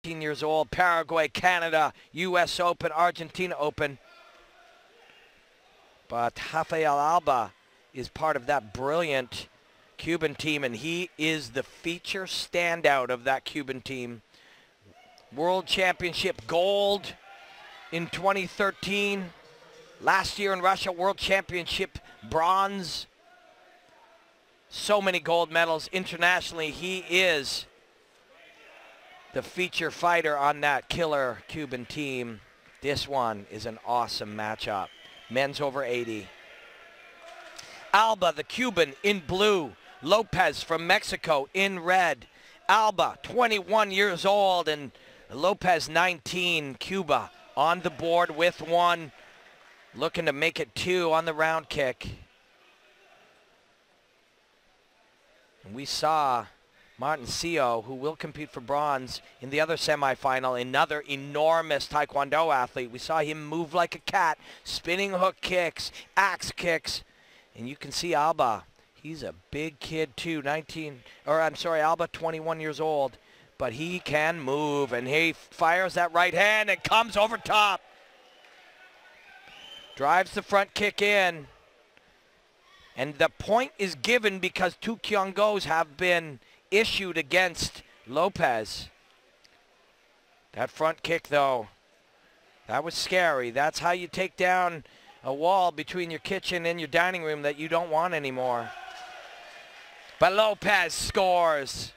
Years old, Paraguay, Canada, U.S. Open, Argentina Open. But Rafael Alba is part of that brilliant Cuban team, and he is the feature standout of that Cuban team. World Championship gold in 2013. Last year in Russia, World Championship bronze. So many gold medals internationally. He is the feature fighter on that killer Cuban team. This one is an awesome matchup. Men's over 80. Alba, the Cuban, in blue. Lopez from Mexico in red. Alba, 21 years old, and Lopez, 19. Cuba on the board with one. Looking to make it 2 on the round kick. And we saw Martincillo, who will compete for bronze in the other semifinal, another enormous Taekwondo athlete. We saw him move like a cat, spinning hook kicks, axe kicks, and you can see Alba. He's a big kid too, Alba, 21 years old, but he can move, and he fires that right hand and comes over top. Drives the front kick in, and the point is given because 2 kyongos have been issued against Lopez. That front kick, though, that was scary. That's how you take down a wall between your kitchen and your dining room that you don't want anymore. But Lopez scores.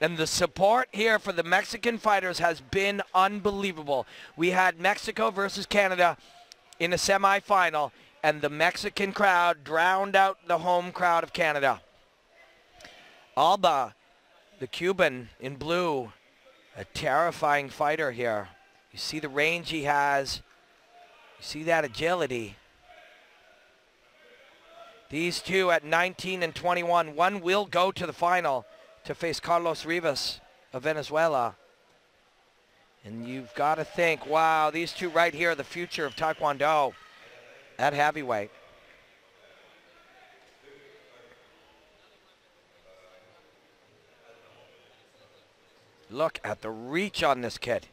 And the support here for the Mexican fighters has been unbelievable. We had Mexico versus Canada in a semifinal, and the Mexican crowd drowned out the home crowd of Canada. Alba, the Cuban in blue, a terrifying fighter here. You see the range he has. You see that agility. These two at 19 and 21. One will go to the final to face Carlos Rivas of Venezuela. And you've got to think, wow, these two right here are the future of Taekwondo at heavyweight. Look at the reach on this kid.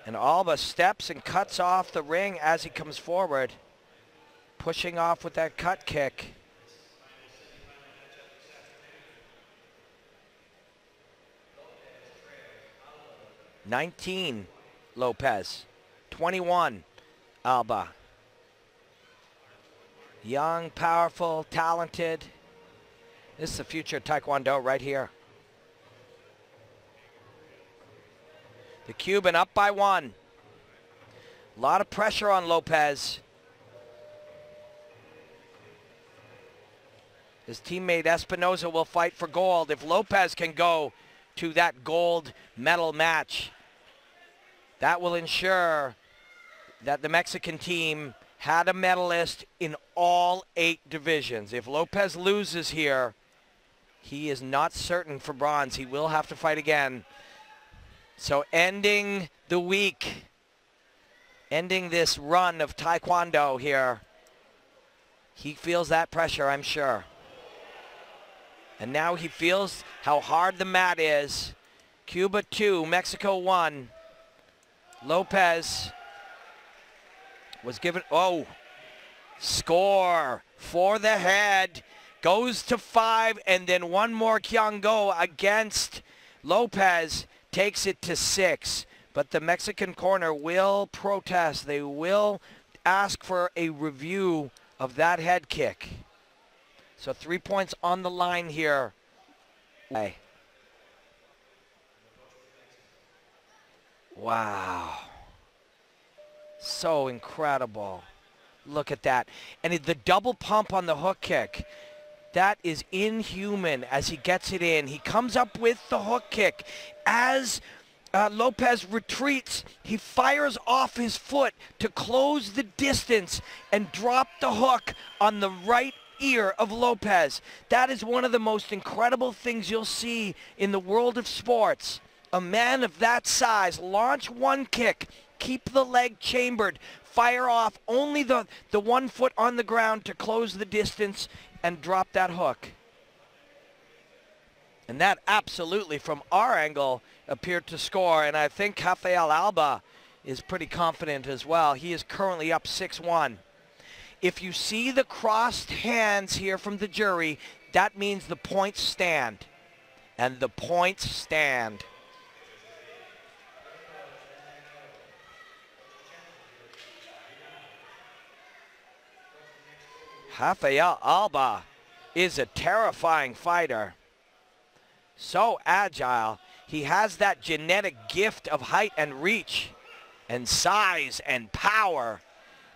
And Alba steps and cuts off the ring as he comes forward, pushing off with that cut kick. (19) Lopez, 21 Alba. Young, powerful, talented. This is the future of Taekwondo right here. The Cuban up by 1. A lot of pressure on Lopez. His teammate Espinoza will fight for gold. If Lopez can go to that gold medal match, that will ensure that the Mexican team had a medalist in all 8 divisions. If Lopez loses here, he is not certain for bronze. He will have to fight again. So ending the week, ending this run of Taekwondo here, he feels that pressure, I'm sure. And now he feels how hard the mat is. Cuba 2, Mexico 1. Lopez was given, oh, score for the head. Goes to 5, and then one more kyongo against Lopez. Takes it to 6, but the Mexican corner will protest. They will ask for a review of that head kick. So 3 points on the line here. Hey. Wow. So incredible. Look at that. And the double pump on the hook kick. That is inhuman as he gets it in. He comes up with the hook kick. As Lopez retreats, he fires off his foot to close the distance and drop the hook on the right ear of Lopez. That is one of the most incredible things you'll see in the world of sports. A man of that size, launch one kick, keep the leg chambered, fire off only the 1 foot on the ground to close the distance and drop that hook. And that absolutely, from our angle, appeared to score. And I think Rafael Alba is pretty confident as well. He is currently up 6-1. If you see the crossed hands here from the jury, that means the points stand. And the points stand. Rafael Alba is a terrifying fighter. So agile. He has that genetic gift of height and reach and size and power,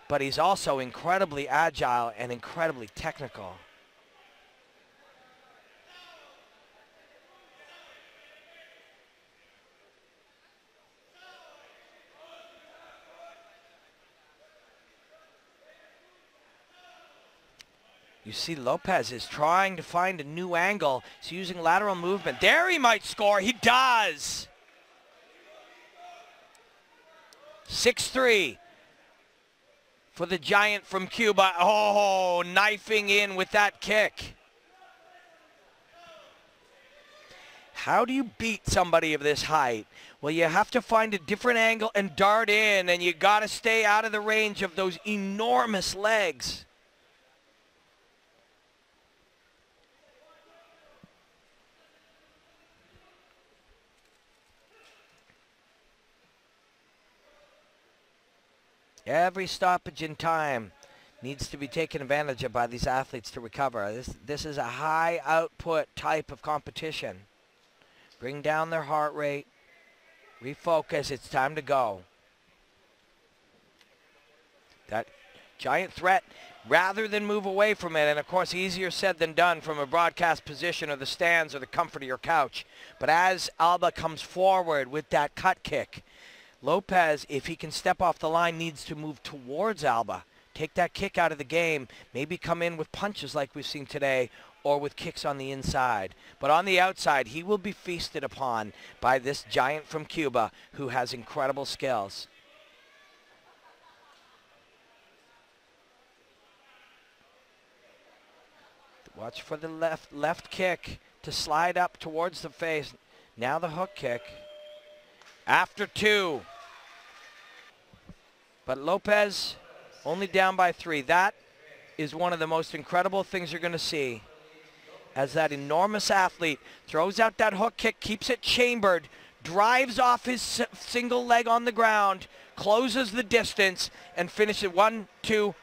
but he's also incredibly agile and incredibly technical. You see Lopez is trying to find a new angle. He's using lateral movement. There he might score. He does. 6-3 for the giant from Cuba. Oh, knifing in with that kick. How do you beat somebody of this height? Well, you have to find a different angle and dart in, and you got to stay out of the range of those enormous legs. Every stoppage in time needs to be taken advantage of by these athletes to recover. This is a high output type of competition. Bring down their heart rate. Refocus. It's time to go. That giant threat, rather than move away from it, and of course easier said than done from a broadcast position or the stands or the comfort of your couch. But as Alba comes forward with that cut kick, Lopez, if he can step off the line, needs to move towards Alba. Take that kick out of the game. Maybe come in with punches like we've seen today, or with kicks on the inside. But on the outside, he will be feasted upon by this giant from Cuba who has incredible skills. Watch for the left kick to slide up towards the face. Now the hook kick. After 2. But Lopez only down by 3. That is one of the most incredible things you're going to see, as that enormous athlete throws out that hook kick, keeps it chambered, drives off his single leg on the ground, closes the distance, and finishes 1, 2,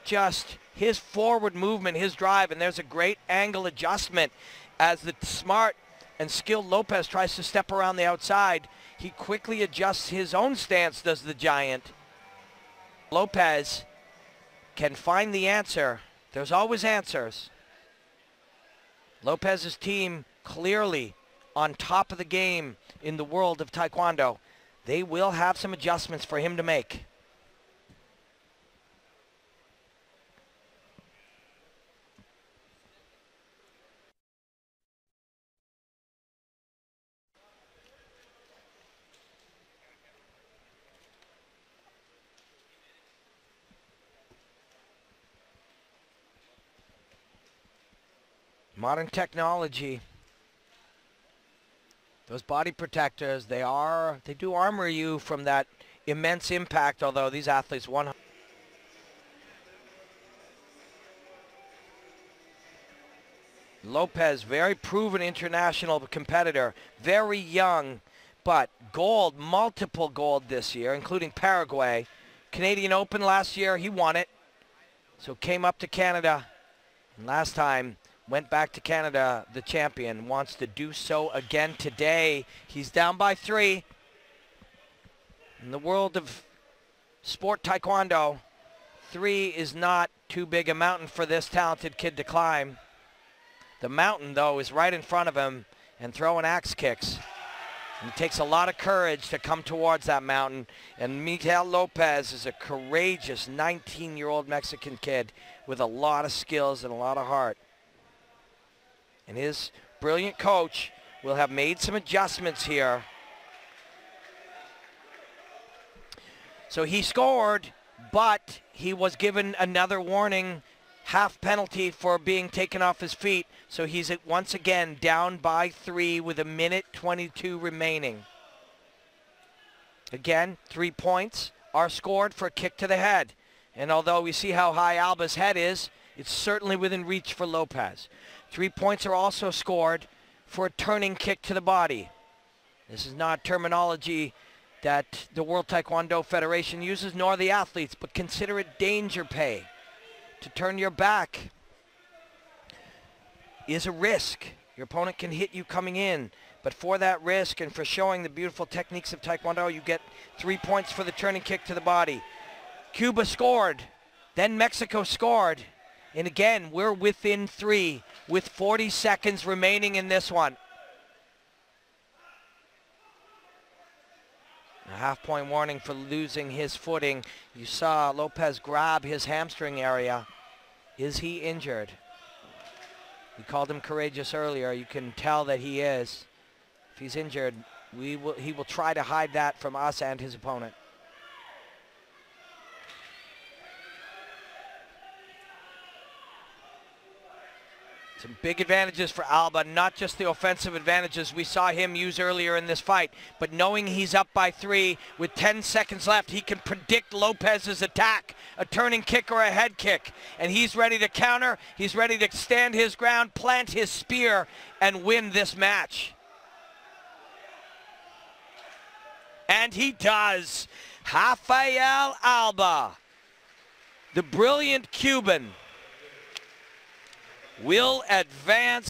just his forward movement, his drive, and there's a great angle adjustment as the smart and skilled Lopez tries to step around the outside. He quickly adjusts his own stance, does the giant. Lopez can find the answer. There's always answers. Lopez's team clearly on top of the game in the world of Taekwondo. They will have some adjustments for him to make. Modern technology, those body protectors, they do armor you from that immense impact, although these athletes won. Lopez, very proven international competitor, very young, but gold, multiple gold this year, including Paraguay. Canadian Open last year, he won it. So came up to Canada, and last time went back to Canada, the champion, wants to do so again today. He's down by 3. In the world of sport Taekwondo, 3 is not too big a mountain for this talented kid to climb. The mountain, though, is right in front of him and throwing axe kicks. It takes a lot of courage to come towards that mountain, and Misael Lopez is a courageous 19-year-old Mexican kid with a lot of skills and a lot of heart. And his brilliant coach will have made some adjustments here. So he scored, but he was given another warning. half penalty for being taken off his feet. So he's once again down by 3 with 1:22 remaining. Again, 3 points are scored for a kick to the head. And although we see how high Alba's head is, it's certainly within reach for Lopez. 3 points are also scored for a turning kick to the body. This is not terminology that the World Taekwondo Federation uses, nor the athletes, but consider it danger pay. To turn your back is a risk. Your opponent can hit you coming in, but for that risk and for showing the beautiful techniques of Taekwondo, you get 3 points for the turning kick to the body. Cuba scored, then Mexico scored, and again, we're within 3 with 40 seconds remaining in this one. A half-point warning for losing his footing. You saw Lopez grab his hamstring area. Is he injured? We called him courageous earlier. You can tell that he is. If he's injured, he will try to hide that from us and his opponent. Some big advantages for Alba, not just the offensive advantages we saw him use earlier in this fight, but knowing he's up by 3 with 10 seconds left, he can predict Lopez's attack, a turning kick or a head kick, and he's ready to counter, he's ready to stand his ground, plant his spear, and win this match. And he does. Rafael Alba, the brilliant Cuban, will advance